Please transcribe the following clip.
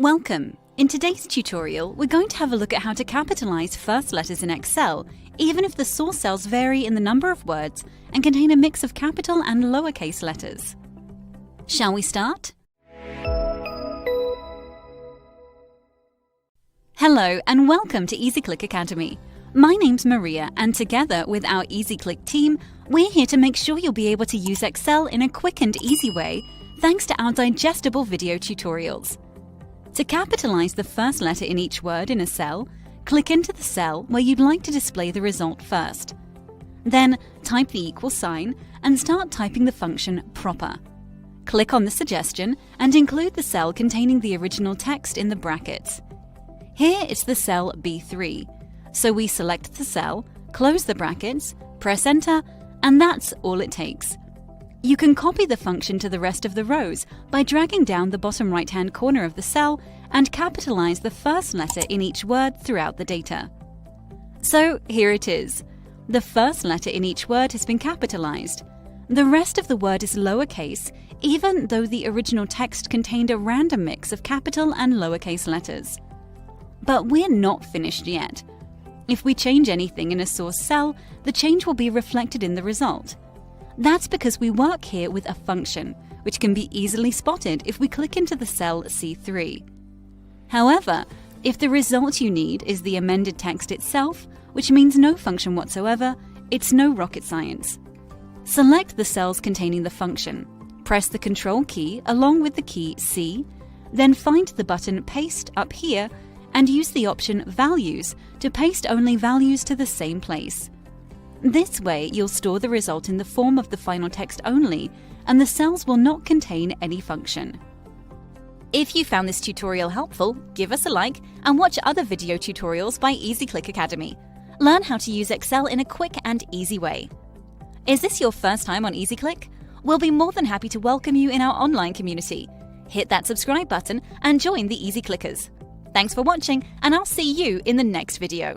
Welcome! In today's tutorial, we're going to have a look at how to capitalize first letters in Excel, even if the source cells vary in the number of words and contain a mix of capital and lowercase letters. Shall we start? Hello and welcome to EasyClick Academy. My name's Maria, and together with our EasyClick team, we're here to make sure you'll be able to use Excel in a quick and easy way thanks to our digestible video tutorials. To capitalize the first letter in each word in a cell, click into the cell where you'd like to display the result first. Then type the equal sign and start typing the function proper. Click on the suggestion and include the cell containing the original text in the brackets. Here it's the cell B3, so we select the cell, close the brackets, press enter, and that's all it takes. You can copy the function to the rest of the rows by dragging down the bottom right-hand corner of the cell and capitalize the first letter in each word throughout the data. So here it is. The first letter in each word has been capitalized. The rest of the word is lowercase, even though the original text contained a random mix of capital and lowercase letters. But we're not finished yet. If we change anything in a source cell, the change will be reflected in the result. That's because we work here with a function, which can be easily spotted if we click into the cell C3. However, if the result you need is the amended text itself, which means no function whatsoever, it's no rocket science. Select the cells containing the function, press the Control key along with the key C, then find the button Paste up here and use the option Values to paste only values to the same place. This way, you'll store the result in the form of the final text only, and the cells will not contain any function. If you found this tutorial helpful, give us a like and watch other video tutorials by EasyClick Academy. Learn how to use Excel in a quick and easy way. Is this your first time on EasyClick? We'll be more than happy to welcome you in our online community. Hit that subscribe button and join the Easy Clickers. Thanks for watching, and I'll see you in the next video.